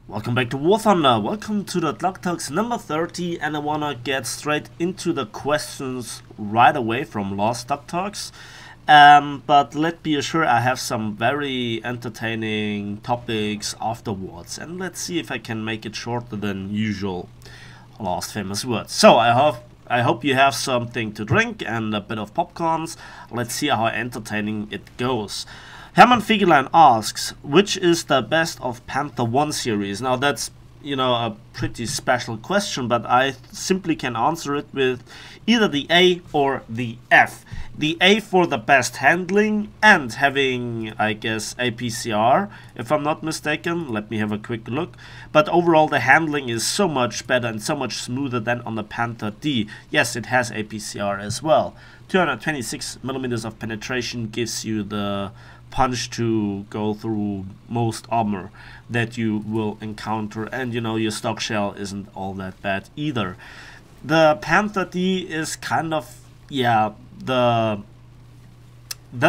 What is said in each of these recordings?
Welcome back to War Thunder. Welcome to the Clock Talks number 30, and I wanna get straight into the questions right away from Lost Clock Talks. But let be assured I have some very entertaining topics afterwards, and let's see if I can make it shorter than usual. Last famous words. So I hope you have something to drink and a bit of popcorns. Let's see how entertaining it goes. Hermann Fegelein asks, which is the best of Panther 1 series? Now that's, a pretty special question, but I simply can answer it with either the A or the F. The A for the best handling and having, I guess, APCR, if I'm not mistaken. Let me have a quick look. But overall the handling is so much better and so much smoother than on the Panther D. Yes, it has APCR as well. 226mm of penetration gives you the punch to go through most armor that you will encounter, and your stock shell isn't all that bad either. The Panther D is kind of the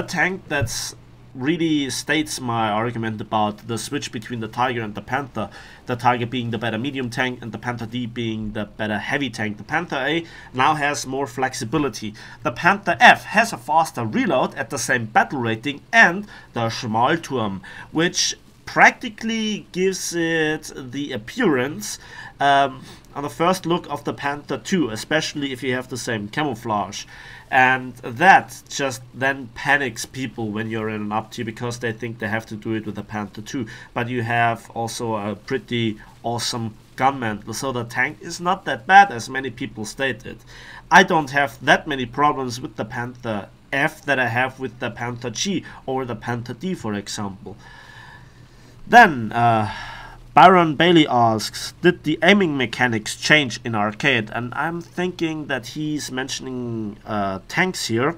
tank that's really states my argument about the switch between the Tiger and the Panther. The Tiger being the better medium tank and the Panther D being the better heavy tank. The Panther A now has more flexibility. The Panther F has a faster reload at the same battle rating and the Schmalturm, which practically gives it the appearance on the first look of the Panther 2, especially if you have the same camouflage. And that just then panics people when you're in an up tier, because they think they have to do it with the Panther 2. But you have also a pretty awesome gun mantle, so the tank is not that bad as many people stated. I don't have that many problems with the Panther F that I have with the Panther G or the Panther D, for example. Then Byron Bailey asks, did the aiming mechanics change in arcade? And I'm thinking that he's mentioning tanks here.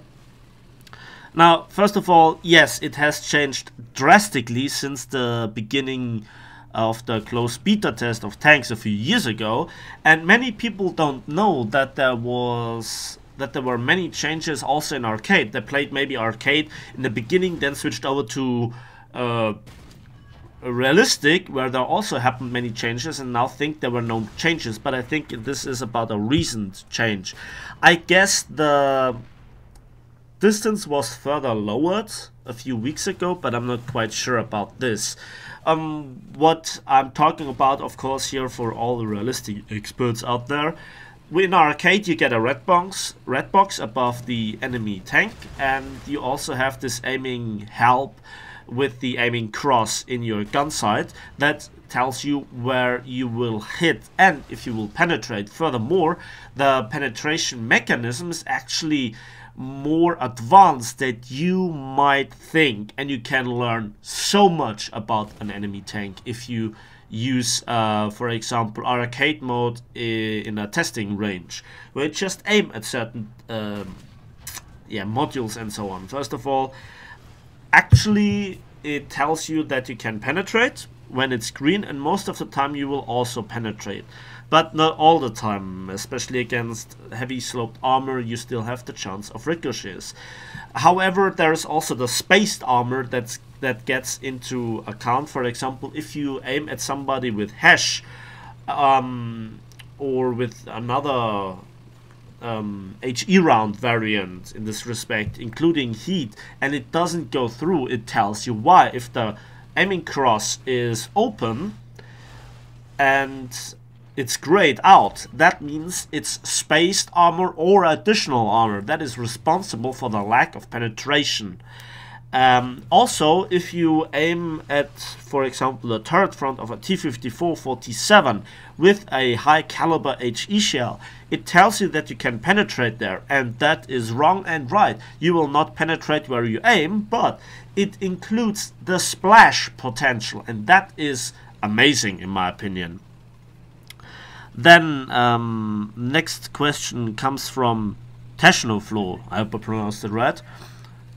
Now, first of all, yes, it has changed drastically since the beginning of the closed beta test of tanks a few years ago, and many people don't know that there were many changes also in arcade. They played maybe arcade in the beginning, then switched over to realistic, where there also happened many changes, and now think there were no changes. But I think this is about a recent change. I guess the distance was further lowered a few weeks ago, but I'm not quite sure about this. What I'm talking about, of course, here for all the realistic experts out there, in arcade you get a red box above the enemy tank, and you also have this aiming help with the aiming cross in your gun sight that tells you where you will hit and if you will penetrate. Furthermore, the penetration mechanism is actually more advanced than you might think, and you can learn so much about an enemy tank if you use, for example, arcade mode in a testing range, where you just aim at certain modules and so on. First of all, actually, it tells you that you can penetrate when it's green, and most of the time you will also penetrate. But not all the time, especially against heavy sloped armor, you still have the chance of ricochets. However, there is also the spaced armor that gets into account. For example, if you aim at somebody with hash or with another HE round variant in this respect, including heat, and it doesn't go through, it tells you why. If the aiming cross is open and it's grayed out, that means it's spaced armor or additional armor that is responsible for the lack of penetration. Also, if you aim at, for example, the turret front of a T-54-47 with a high caliber HE shell, it tells you that you can penetrate there, and that is wrong and right. You will not penetrate where you aim, but it includes the splash potential, and that is amazing in my opinion. Then next question comes from Teshnoflo. I hope I pronounced it right.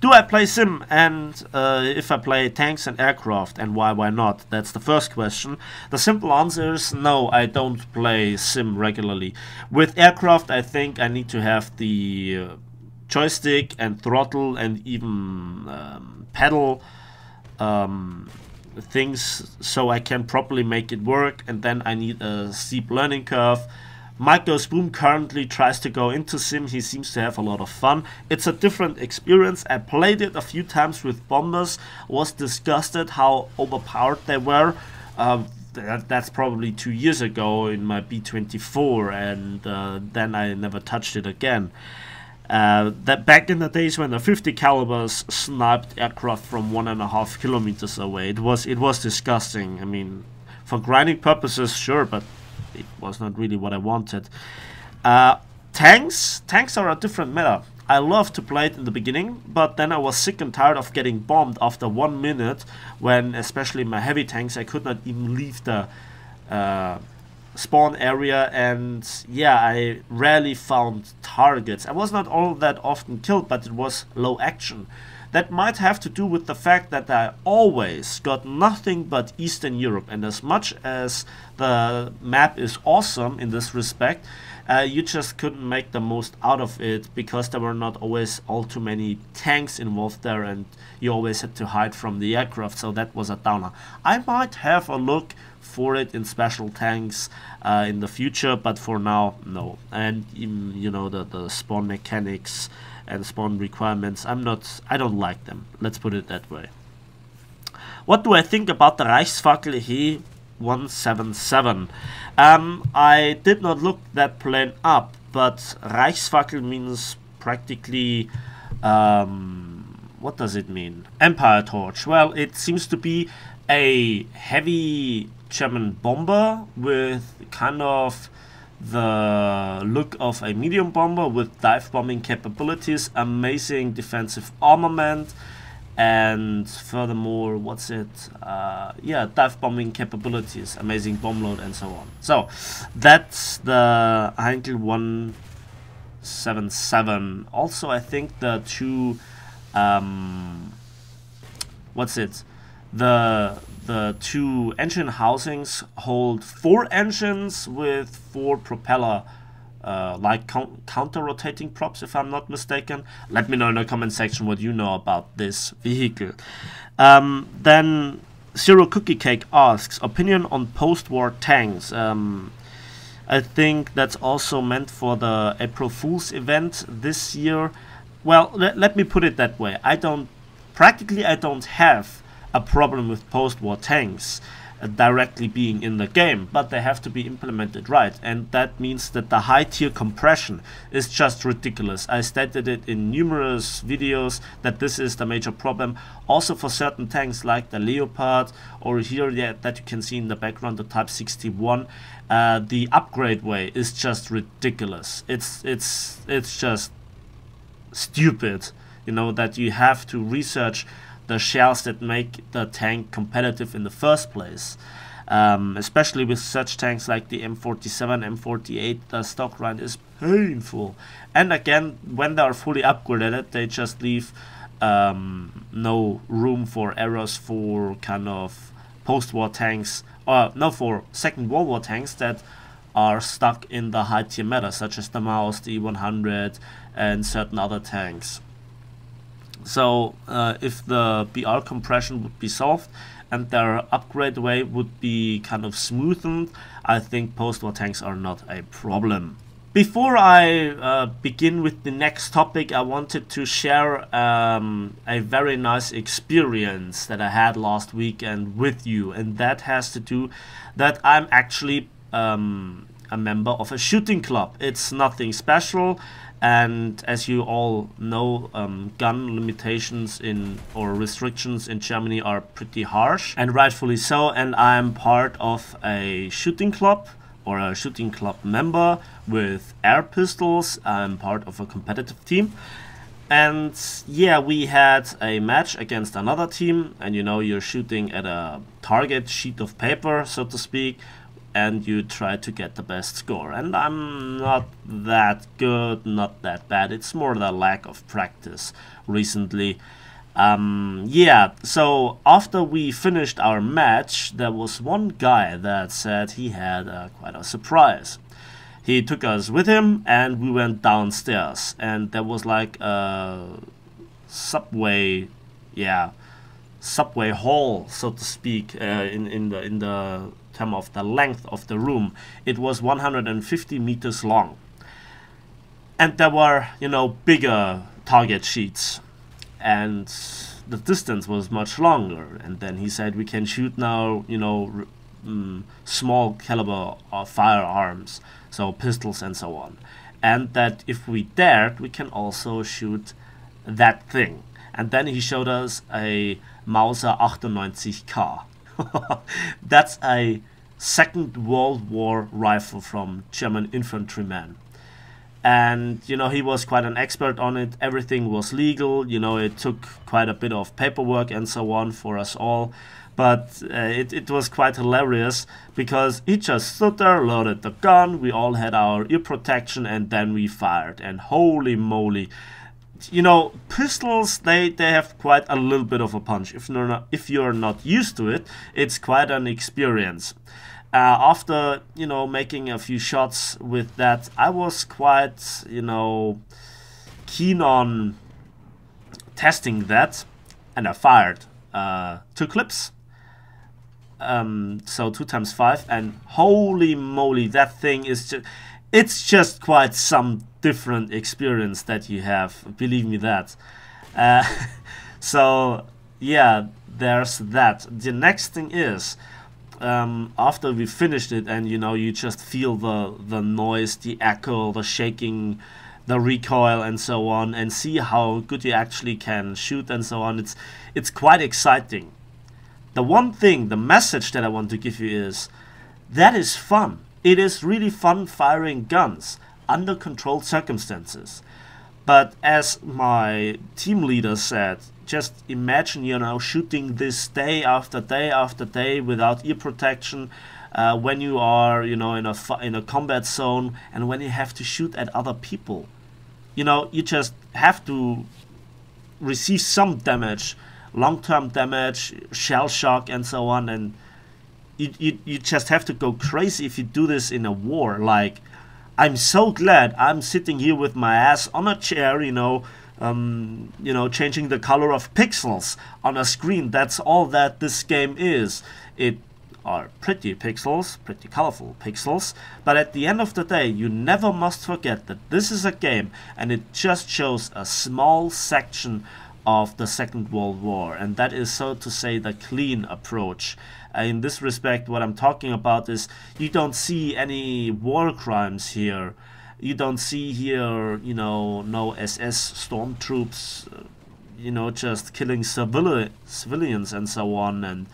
Do I play sim, and if I play tanks and aircraft, and why not? That's the first question. The simple answer is no, I don't play sim regularly. With aircraft, I think I need to have the joystick and throttle and even pedal things so I can properly make it work, and then I need a steep learning curve. Mike Goes Boom currently tries to go into Sim. He seems to have a lot of fun. It's a different experience. I played it a few times with bombers, was disgusted how overpowered they were. That's probably 2 years ago in my B-24, and then I never touched it again. That back in the days when the 50 calibers sniped aircraft from 1.5 kilometers away, it was disgusting. I mean, for grinding purposes, sure, but it was not really what I wanted. Tanks are a different matter. I loved to play it in the beginning, but then I was sick and tired of getting bombed after 1 minute, when, especially my heavy tanks, I could not even leave the spawn area, and yeah, I rarely found targets. I was not all that often killed, but it was low action. That might have to do with the fact that I always got nothing but Eastern Europe, and as much as the map is awesome in this respect, you just couldn't make the most out of it because there were not always all too many tanks involved there, and you always had to hide from the aircraft, so that was a downer. I might have a look for it in special tanks in the future, but for now, no. And you know, the spawn mechanics and spawn requirements, I don't like them. Let's put it that way. What do I think about the Reichsfackel He-177? I did not look that plane up, but Reichsfackel means practically, what does it mean? Empire Torch. Well, it seems to be a heavy German bomber with kind of the look of a medium bomber with dive bombing capabilities, amazing defensive armament, and furthermore, what's it? Yeah, dive bombing capabilities, amazing bomb load, and so on. So that's the Heinkel 177. Also, I think the two, what's it? The two engine housings hold 4 engines with 4 propeller like counter-rotating props, if I'm not mistaken. Let me know in the comment section what you know about this vehicle. Then Zero Cookie Cake asks, opinion on post-war tanks. I think that's also meant for the April Fool's event this year. Well, let me put it that way. I don't have a problem with post-war tanks directly being in the game, but they have to be implemented right, and that means that the high tier compression is just ridiculous. I stated it in numerous videos that this is the major problem. Also for certain tanks like the Leopard, or here that you can see in the background, the Type 61, the upgrade way is just ridiculous. It's just stupid, you know, that you have to research the shells that make the tank competitive in the first place. Especially with such tanks like the M47, M48, the stock grind is painful. And again, when they are fully upgraded, they just leave no room for errors for kind of post-war tanks, or no, for Second World War tanks that are stuck in the high tier meta, such as the Maus, the E100, and certain other tanks. So if the BR compression would be solved and their upgrade way would be kind of smoothened, I think post-war tanks are not a problem. Before I begin with the next topic, I wanted to share a very nice experience that I had last weekend with you, and that has to do that I'm actually a member of a shooting club. It's nothing special. And as you all know, gun limitations or restrictions in Germany are pretty harsh, and rightfully so. And I'm part of a shooting club, or a shooting club member with air pistols. I'm part of a competitive team. And yeah, we had a match against another team, and you know, you're shooting at a target sheet of paper, so to speak, and you try to get the best score. And I'm not that good, not that bad. It's more the lack of practice recently. Yeah, so after we finished our match, there was one guy that said he had quite a surprise. He took us with him and we went downstairs, and there was like a subway, yeah, subway hall, so to speak, in the term of the length of the room. It was 150 meters long, and there were, you know, bigger target sheets, and the distance was much longer. And then he said we can shoot now, you know, small caliber firearms, so pistols and so on, and that if we dared, we can also shoot that thing. And then he showed us a Mauser 98K. That's a Second World War rifle from German infantrymen. And, you know, he was quite an expert on it. Everything was legal. You know, it took quite a bit of paperwork and so on for us all. But it was quite hilarious, because he just stood there, loaded the gun, we all had our ear protection, and then we fired. And holy moly, you know, pistols, they have quite a little bit of a punch. If you're not used to it, it's quite an experience. After, you know, making a few shots with that, I was quite, you know, keen on testing that, and I fired 2 clips. So 2 times 5, and holy moly, that thing is it's just quite some different experience that you have, believe me that. So yeah, there's that. The next thing is, after we finished it, and you know, you just feel the noise, the echo, the shaking, the recoil and so on, and see how good you actually can shoot and so on. It's quite exciting. The one thing, the message that I want to give you is, that is fun. It is really fun firing guns under controlled circumstances. But as my team leader said, just imagine, you know, shooting this day after day after day without ear protection, when you are, you know, in a combat zone, and when you have to shoot at other people. You know, you just have to receive some damage, long-term damage, shell shock and so on, and you just have to go crazy if you do this in a war. Like, I'm so glad I'm sitting here with my ass on a chair, you know, changing the color of pixels on a screen. That's all that this game is. It are pretty pixels, pretty colorful pixels, but at the end of the day, you never must forget that this is a game, and it just shows a small section of the Second World War, and that is, so to say, the clean approach. In this respect, what I'm talking about is, you don't see any war crimes here. You don't see here, you know, no SS stormtroops, you know, just killing civilians and so on, and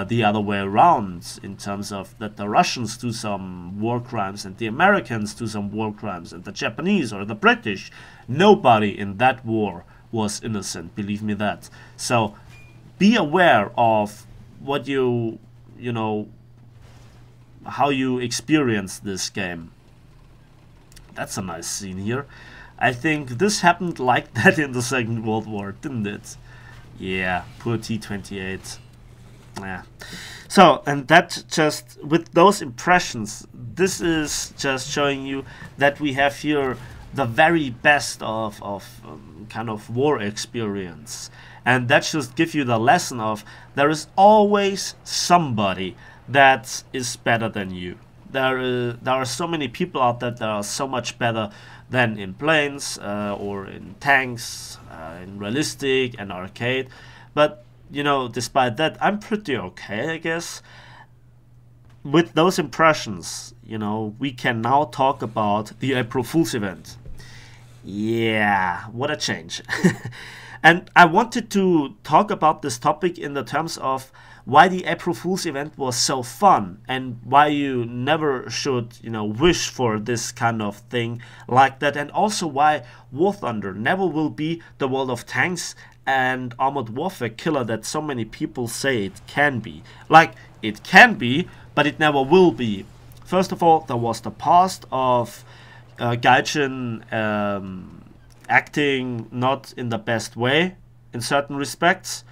the other way around, in terms of that the Russians do some war crimes and the Americans do some war crimes and the Japanese or the British. Nobody in that war was innocent, believe me that. So be aware of what you know, how you experience this game. That's a nice scene here. I think this happened like that in the Second World War, didn't it? Yeah, poor T-28. Yeah. So, and that just, with those impressions, this is just showing you that we have here the very best of kind of war experience. And that should give you the lesson of, there is always somebody that is better than you. There are so many people out there that are so much better than in planes, or in tanks, in realistic and arcade. But, you know, despite that, I'm pretty okay, I guess. With those impressions, you know, we can now talk about the April Fool's event. Yeah, what a change. And I wanted to talk about this topic in the terms of why the April Fool's event was so fun, and why you never should, you know, wish for this kind of thing like that, and also why War Thunder never will be the World of Tanks and Armored Warfare killer that so many people say it can be. Like, it can be, but it never will be. First of all, there was the past of Gaijin acting not in the best way in certain respects.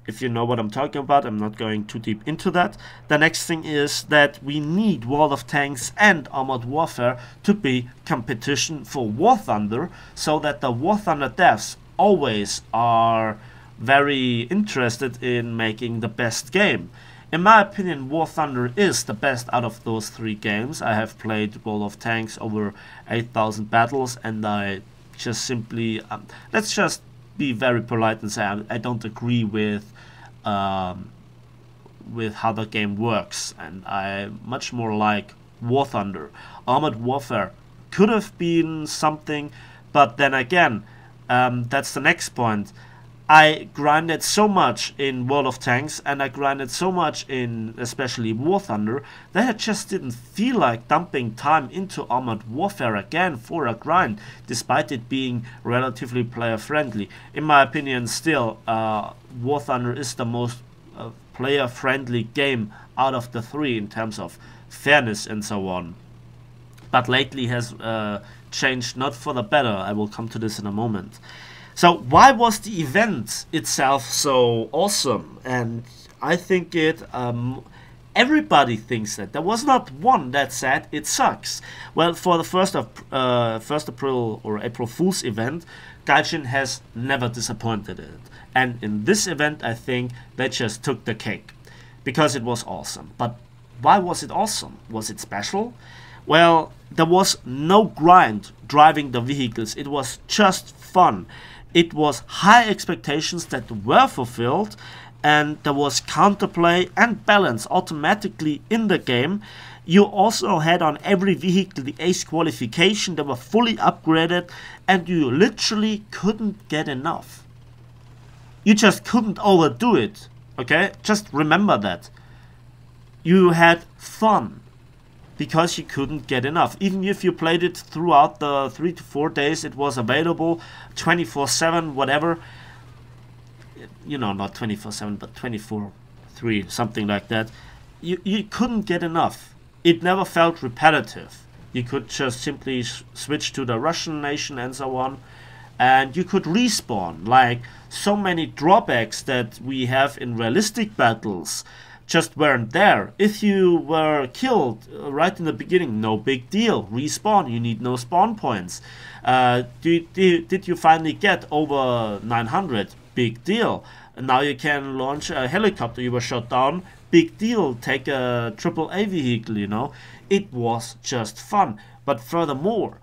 If you know what I'm talking about, I'm not going too deep into that. The next thing is that we need World of Tanks and Armored Warfare to be competition for War Thunder, so that the War Thunder devs always are very interested in making the best game. In my opinion, War Thunder is the best out of those 3 games. I have played World of Tanks over 8,000 battles, and I just simply, let's just be very polite and say I don't agree with how the game works, and I much more like War Thunder. Armored Warfare could have been something, but then again, that's the next point. I grinded so much in World of Tanks, and I grinded so much in especially War Thunder, that I just didn't feel like dumping time into Armored Warfare again for a grind, despite it being relatively player friendly. In my opinion, still, War Thunder is the most player friendly game out of the 3 in terms of fairness and so on. But lately has changed not for the better. I will come to this in a moment. So why was the event itself so awesome? And I think everybody thinks that. There was not one that said it sucks. Well, for the 1st April or April Fool's event, Gaijin has never disappointed it. And in this event, I think they just took the cake because it was awesome. But why was it awesome? Was it special? Well, there was no grind driving the vehicles. It was just fun. It was high expectations that were fulfilled, and there was counterplay and balance automatically in the game. You also had on every vehicle the ace qualification. They were fully upgraded, and you literally couldn't get enough. You just couldn't overdo it, okay? Just remember that. You had fun because you couldn't get enough. Even if you played it throughout the 3 to 4 days it was available, 24/7, whatever. You know, not 24/7, but 24/3, something like that. You couldn't get enough. It never felt repetitive. You could just simply switch to the Russian nation and so on. And you could respawn, like so many drawbacks that we have in realistic battles just weren't there. If you were killed right in the beginning, no big deal. Respawn, you need no spawn points. Did you finally get over 900? Big deal. Now you can launch a helicopter. You were shot down. Big deal. Take a AAA vehicle, you know. It was just fun. But furthermore,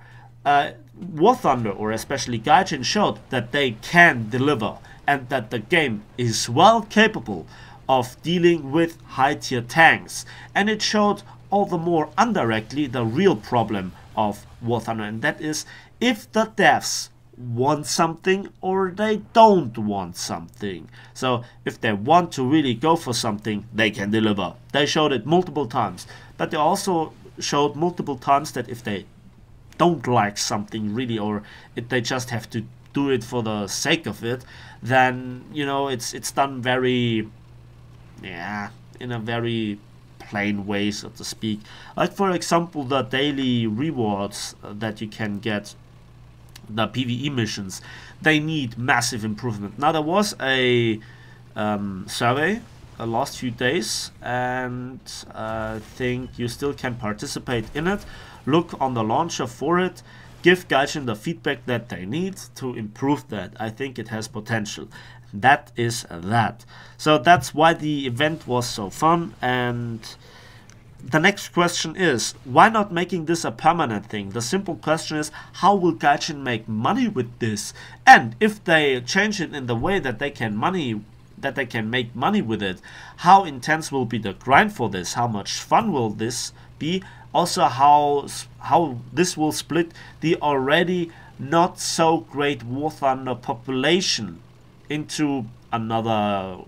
War Thunder, or especially Gaijin, showed that they can deliver and that the game is well capable of dealing with high-tier tanks. And it showed all the more indirectly the real problem of War Thunder, and that is if the devs want something or they don't want something. So if they want to really go for something, they can deliver. They showed it multiple times, but they also showed multiple times that if they don't like something really, or if they just have to do it for the sake of it, then, you know, it's done very, yeah, in a very plain way, so to speak. Like, for example, the daily rewards that you can get, the PvE missions, they need massive improvement. Now, there was a survey the last few days, and I think you still can participate in it. Look on the launcher for it. Give Gaijin the feedback that they need to improve that. I think it has potential. That is that. So that's why the event was so fun. And the next question is, why not making this a permanent thing? The simple question is, how will Gaijin make money with this? And if they change it in the way that they can make money with it, how intense will be the grind for this? How much fun will this be? Also, how this will split the already not so great War Thunder population into another,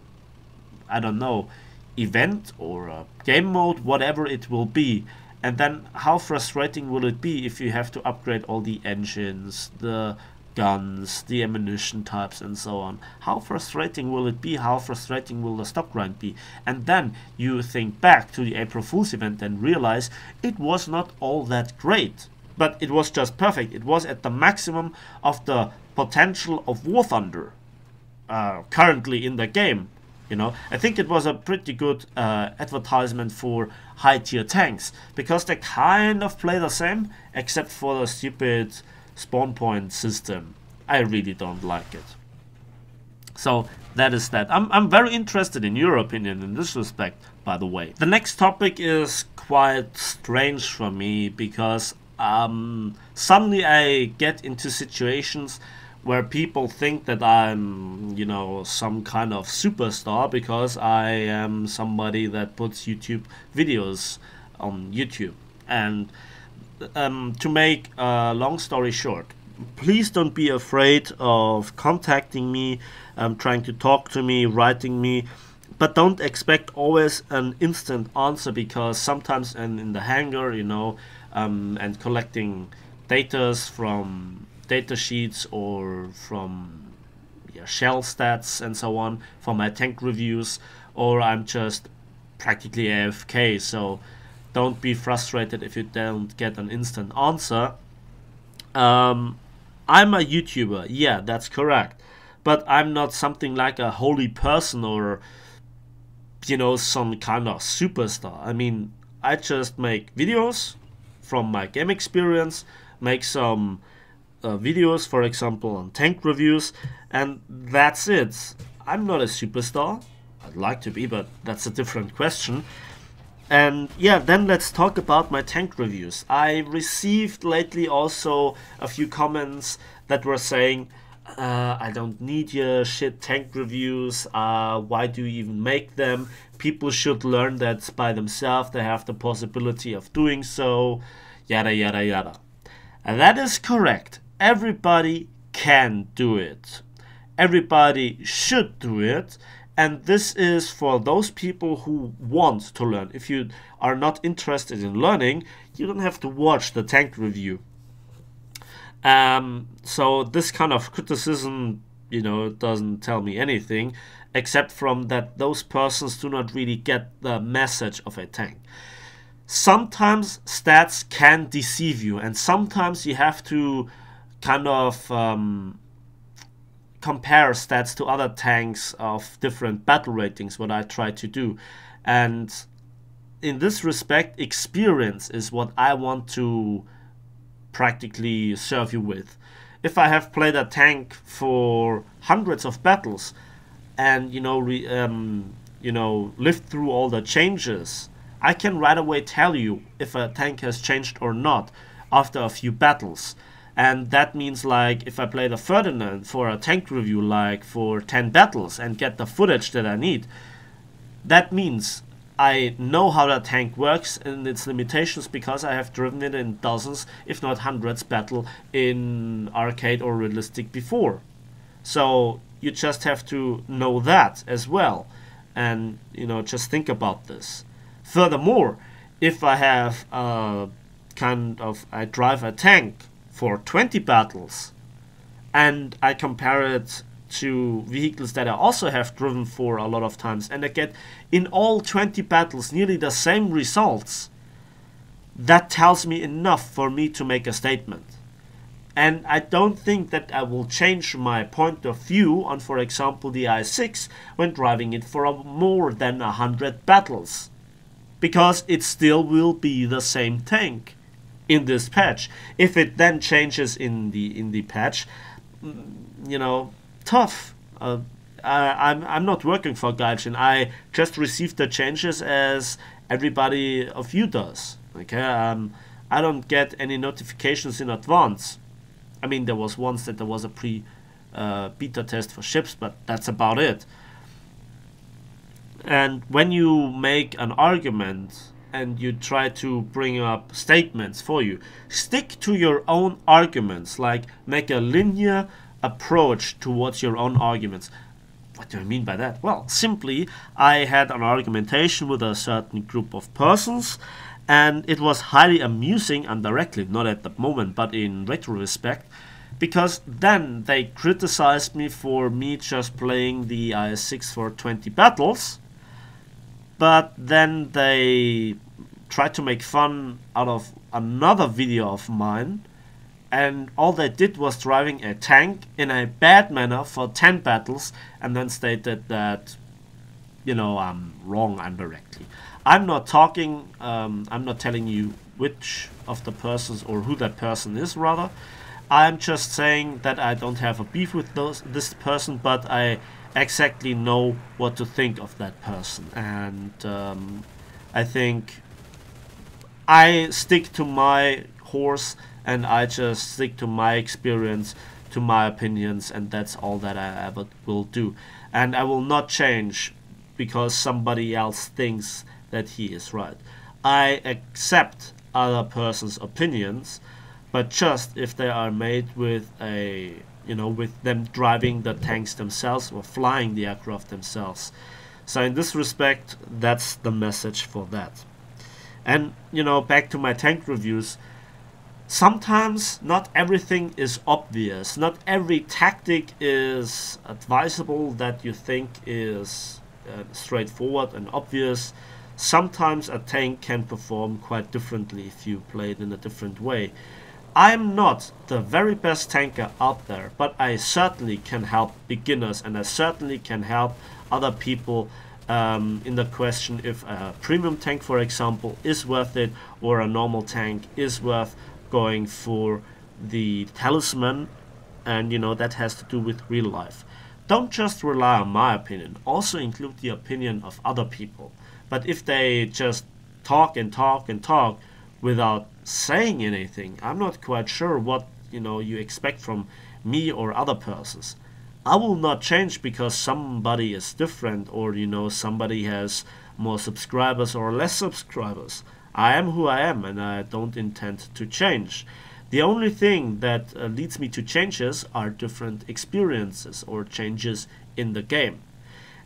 I don't know, event or a game mode, whatever it will be. And then how frustrating will it be if you have to upgrade all the engines, the guns, the ammunition types, and so on? How frustrating will it be? How frustrating will the stock grind be? And then you think back to the April Fool's event and realize it was not all that great, but it was just perfect. It was at the maximum of the potential of War Thunder currently in the game. You know, I think it was a pretty good advertisement for high-tier tanks, because they kind of play the same, except for the stupid spawn point system. I really don't like it. So that is that. I'm very interested in your opinion in this respect, by the way. The next topic is quite strange for me because suddenly I get into situations where people think that I'm, some kind of superstar because I am somebody that puts YouTube videos on YouTube. And to make a long story short, please don't be afraid of contacting me, trying to talk to me, writing me, but don't expect always an instant answer, because sometimes in the hangar, and collecting datas from data sheets or from shell stats and so on for my tank reviews, or I'm just practically AFK, so don't be frustrated if you don't get an instant answer. I'm a YouTuber, yeah, that's correct, but I'm not something like a holy person or, some kind of superstar. I mean, I just make videos from my game experience, make some videos, for example, on tank reviews, and that's it. I'm not a superstar. I'd like to be, but that's a different question. And yeah, then let's talk about my tank reviews. I received lately also a few comments that were saying, I don't need your shit tank reviews, why do you even make them? People should learn that by themselves, they have the possibility of doing so, yada yada yada. And that is correct. Everybody can do it. Everybody should do it. And this is for those people who want to learn. If you are not interested in learning, you don't have to watch the tank review. So this kind of criticism, doesn't tell me anything, except from that those persons do not really get the message of a tank. Sometimes stats can deceive you, and sometimes you have to kind of compare stats to other tanks of different battle ratings, what I try to do. And in this respect, experience is what I want to practically serve you with. If I have played a tank for hundreds of battles and lived through all the changes, I can right away tell you if a tank has changed or not after a few battles. And that means, like, if I play the Ferdinand for a tank review, like for 10 battles, and get the footage that I need, that means I know how that tank works and its limitations, because I have driven it in dozens, if not hundreds, battle in arcade or realistic before. So you just have to know that as well, and just think about this. Furthermore, if I have I drive a tank for 20 battles and I compare it to vehicles that I also have driven for a lot of times, and I get in all 20 battles nearly the same results, that tells me enough for me to make a statement. And I don't think that I will change my point of view on, for example, the i6 when driving it for more than 100 battles, because it still will be the same tank in this patch. If it then changes in the patch, tough. I'm not working for Gaijin. I just received the changes as everybody of you does. Okay, I don't get any notifications in advance. I mean, there was once that there was a beta test for ships, but that's about it. And when you make an argument and you try to bring up statements for you, stick to your own arguments, like make a linear approach towards your own arguments. What do I mean by that? Well, simply, I had an argumentation with a certain group of persons, and it was highly amusing indirectly, not at the moment, but in retrospect, because then they criticized me for me just playing the IS-6 for 20 battles, but then they tried to make fun out of another video of mine, and all they did was driving a tank in a bad manner for 10 battles, and then stated that, I'm wrong indirectly. I'm not talking, I'm not telling you which of the persons or who that person is, rather. I'm just saying that I don't have a beef with this person, but I exactly know what to think of that person. And I think I stick to my horse, and I just stick to my experience, to my opinions, and that's all that I ever will do. And I will not change because somebody else thinks that he is right. I accept other person's opinions, but just if they are made with a, with them driving the tanks themselves or flying the aircraft themselves. So in this respect, that's the message for that. And back to my tank reviews, sometimes not everything is obvious. Not every tactic is advisable that you think is straightforward and obvious. Sometimes a tank can perform quite differently if you play it in a different way. I'm not the very best tanker out there, but I certainly can help beginners, and I certainly can help other people in the question if a premium tank, for example, is worth it, or a normal tank is worth going for the talisman. And that has to do with real life. Don't just rely on my opinion, also include the opinion of other people. But if they just talk and talk and talk without saying anything, I'm not quite sure what you expect from me or other persons. I will not change because somebody is different, or somebody has more subscribers or less subscribers. I am who I am, and I don't intend to change. The only thing that leads me to changes are different experiences or changes in the game.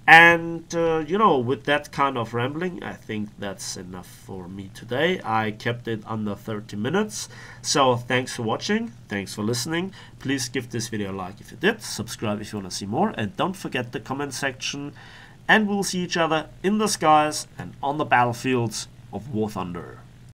And with that kind of rambling, I think that's enough for me today. I kept it under 30 minutes. So thanks for watching, thanks for listening. Please give this video a like if you did, subscribe if you want to see more, and don't forget the comment section. And we'll see each other in the skies and on the battlefields of War Thunder.